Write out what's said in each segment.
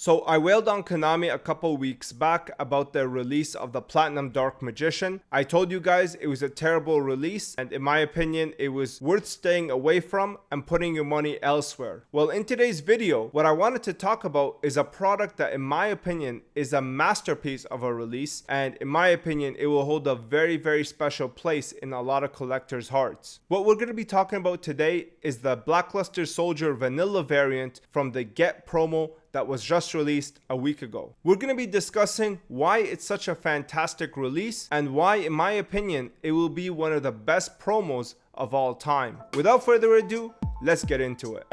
So I wailed on Konami a couple weeks back about their release of the Platinum Dark Magician. I told you guys it was a terrible release, and in my opinion it was worth staying away from and putting your money elsewhere. Well, in today's video, what I wanted to talk about is a product that in my opinion is a masterpiece of a release, and in my opinion it will hold a very special place in a lot of collectors' hearts. What we're going to be talking about today is the Blackluster Soldier vanilla variant from the Get promo that was just released a week ago. We're going to be discussing why it's such a fantastic release and why, in my opinion, it will be one of the best promos of all time. Without further ado, let's get into it.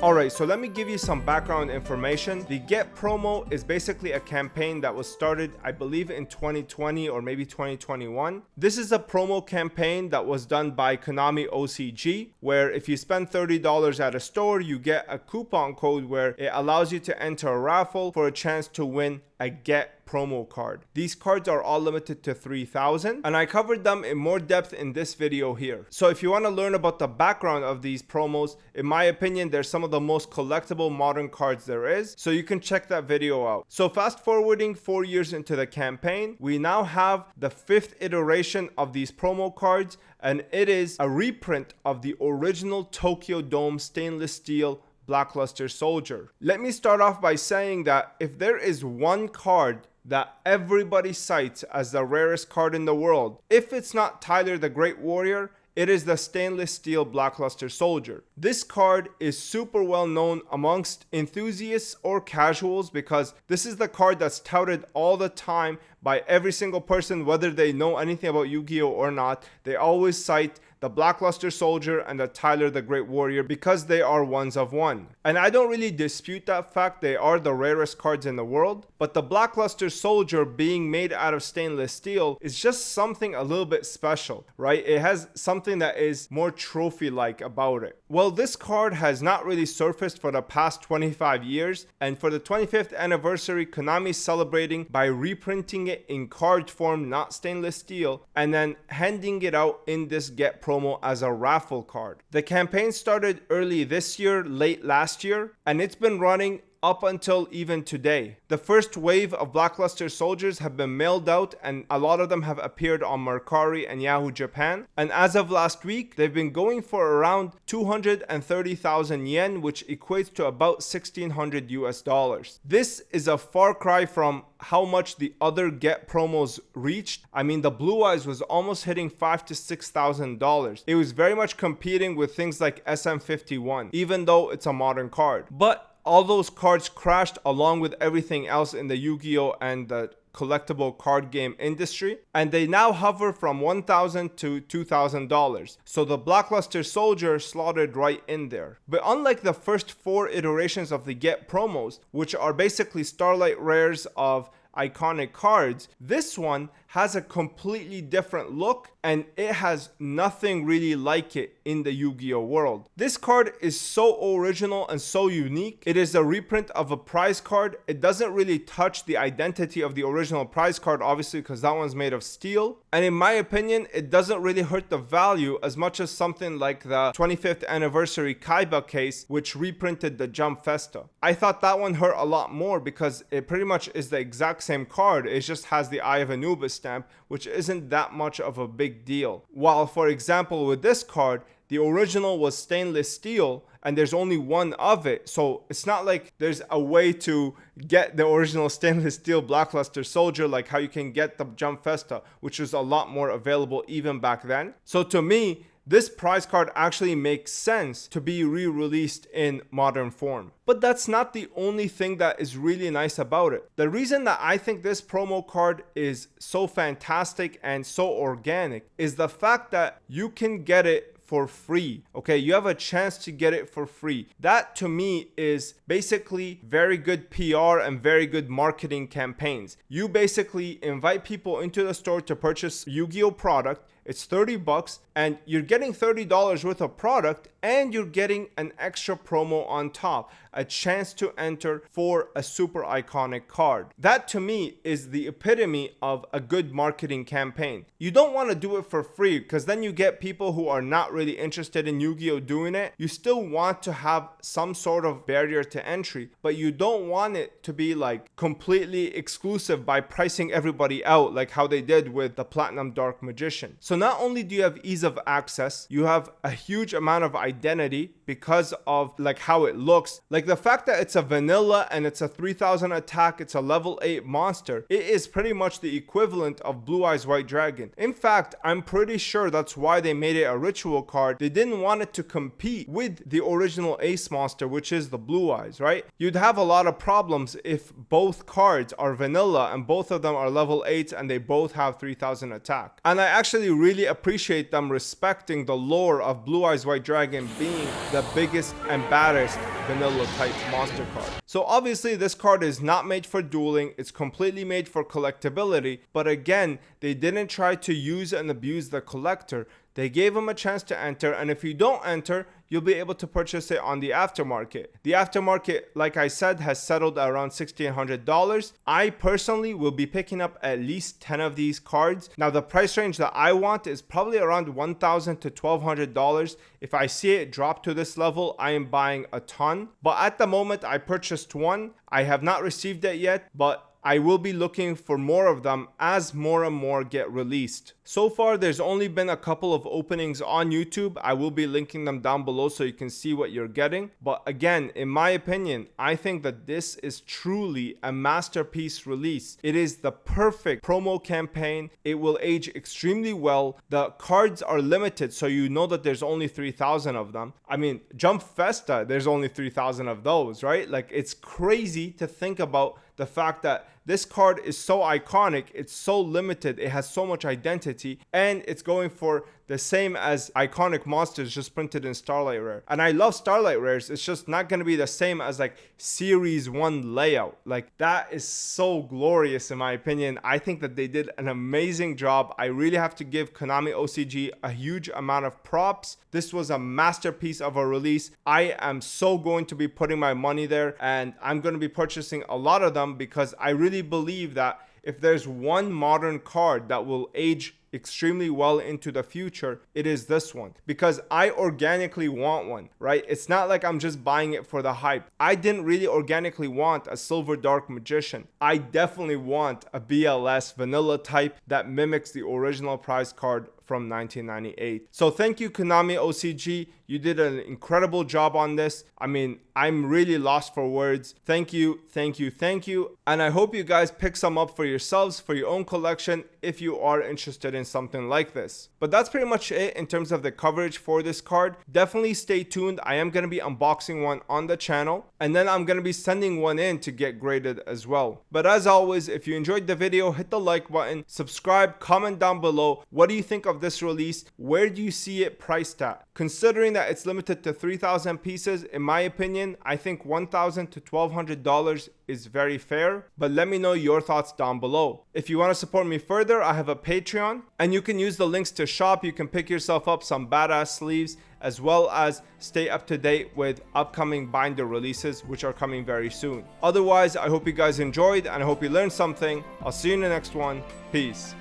Alright, so let me give you some background information. The Get promo is basically a campaign that was started, I believe, in 2020 or maybe 2021. This is a promo campaign that was done by Konami OCG, where if you spend $30 at a store, you get a coupon code where it allows you to enter a raffle for a chance to win a Get promo card. These cards are all limited to 3,000, and I covered them in more depth in this video here. So if you want to learn about the background of these promos, in my opinion, they're some of the most collectible modern cards there is, so you can check that video out. So fast forwarding 4 years into the campaign, we now have the 5th iteration of these promo cards, and it is a reprint of the original Tokyo Dome stainless steel Blackluster Soldier. Let me start off by saying that if there is one card that everybody cites as the rarest card in the world, if it's not Tyler the Great Warrior, it is the stainless steel Blackluster Soldier. This card is super well known amongst enthusiasts or casuals because this is the card that's touted all the time by every single person, whether they know anything about Yu-Gi-Oh or not. They always cite the Blackluster Soldier and the Tyler the Great Warrior because they are ones of one. And I don't really dispute that fact, they are the rarest cards in the world, but the Blackluster Soldier being made out of stainless steel is just something a little bit special, right? It has something that is more trophy-like about it. Well, this card has not really surfaced for the past 25 years, and for the 25th anniversary, Konami is celebrating by reprinting it in card form, not stainless steel, and then handing it out in this Get promo as a raffle card. The campaign started early this year, late last year, and it's been running up until even today. The first wave of Blackluster Soldiers have been mailed out, and a lot of them have appeared on Mercari and Yahoo Japan, and as of last week they've been going for around 230,000 yen, which equates to about $1,600 US. This is a far cry from how much the other Get promos reached. I mean, the Blue Eyes was almost hitting $5,000 to $6,000. It was very much competing with things like SM51, even though it's a modern card. But all those cards crashed along with everything else in the Yu-Gi-Oh and the collectible card game industry, and they now hover from $1,000 to $2,000. So the Blackluster Soldier slotted right in there. But unlike the first 4 iterations of the Get promos, which are basically Starlight rares of iconic cards, this one has a completely different look, and it has nothing really like it in the Yu-Gi-Oh world. This card is so original and so unique. It is a reprint of a prize card. It doesn't really touch the identity of the original prize card, obviously, because that one's made of steel. And in my opinion, it doesn't really hurt the value as much as something like the 25th anniversary Kaiba case, which reprinted the Jump Festa. I thought that one hurt a lot more because it pretty much is the exact same card. It just has the Eye of Anubis stamp, which isn't that much of a big deal. While, for example, with this card, the original was stainless steel and there's only one of it, so it's not like there's a way to get the original stainless steel Blackluster Soldier like how you can get the Jump Festa, which was a lot more available even back then. So to me, this prize card actually makes sense to be re-released in modern form. But that's not the only thing that is really nice about it. The reason that I think this promo card is so fantastic and so organic is the fact that you can get it for free. Okay, you have a chance to get it for free. That to me is basically very good PR and very good marketing campaigns. You basically invite people into the store to purchase Yu-Gi-Oh product, It's 30 bucks and you're getting $30 worth of product and you're getting an extra promo on top, a chance to enter for a super iconic card. That to me is the epitome of a good marketing campaign. You don't want to do it for free because then you get people who are not really interested in Yu-Gi-Oh doing it. You still want to have some sort of barrier to entry, but you don't want it to be like completely exclusive by pricing everybody out like how they did with the Platinum Dark Magician. So not only do you have ease of access, you have a huge amount of identity because of like how it looks. Like the fact that it's a vanilla and it's a 3000 attack, it's a level 8 monster, it is pretty much the equivalent of Blue Eyes White Dragon. In fact, I'm pretty sure that's why they made it a ritual card. They didn't want it to compete with the original Ace monster, which is the Blue Eyes, right? You'd have a lot of problems if both cards are vanilla and both of them are level 8 and they both have 3000 attack. And I actually really appreciate them respecting the lore of Blue Eyes White Dragon being the biggest and baddest vanilla type monster card. So obviously this card is not made for dueling, it's completely made for collectability, but again, they didn't try to use and abuse the collector. They gave him a chance to enter, and if you don't enter, you'll be able to purchase it on the aftermarket. The aftermarket, like I said, has settled around $1,600. I personally will be picking up at least 10 of these cards. Now the price range that I want is probably around $1,000 to $1,200. If I see it drop to this level, I am buying a ton. But at the moment, I purchased one. I have not received it yet, but I will be looking for more of them as more and more get released. So far, there's only been a couple of openings on YouTube. I will be linking them down below so you can see what you're getting. But again, in my opinion, I think that this is truly a masterpiece release. It is the perfect promo campaign. It will age extremely well. The cards are limited, so you know that there's only 3,000 of them. I mean, Jump Festa, there's only 3,000 of those, right? Like, it's crazy to think about the fact that this card is so iconic, it's so limited, it has so much identity, and it's going for the same as iconic monsters just printed in Starlight Rare. And I love Starlight Rares, it's just not going to be the same as like Series 1 layout. Like, that is so glorious in my opinion. I think that they did an amazing job. I really have to give Konami OCG a huge amount of props. This was a masterpiece of a release. I am so going to be putting my money there, and I'm going to be purchasing a lot of them because I really believe that if there's one modern card that will age extremely well into the future, it is this one, because I organically want one, right? It's not like I'm just buying it for the hype. I didn't really organically want a Silver Dark Magician. I definitely want a BLS vanilla type that mimics the original prize card from 1998. So thank you, Konami OCG. You did an incredible job on this. I mean, I'm really lost for words. Thank you, thank you, thank you. And I hope you guys pick some up for yourselves, for your own collection, if you are interested in something like this. But that's pretty much it in terms of the coverage for this card. Definitely stay tuned. I am going to be unboxing one on the channel, and then I'm going to be sending one in to get graded as well. But as always, if you enjoyed the video, hit the like button, subscribe, comment down below. What do you think of this release? Where do you see it priced at? Considering that it's limited to 3,000 pieces, in my opinion, I think $1,000 to $1,200 is very fair, but let me know your thoughts down below. If you want to support me further, I have a Patreon, and you can use the links to shop. You can pick yourself up some badass sleeves, as well as stay up to date with upcoming binder releases, which are coming very soon. Otherwise, I hope you guys enjoyed, and I hope you learned something. I'll see you in the next one. Peace.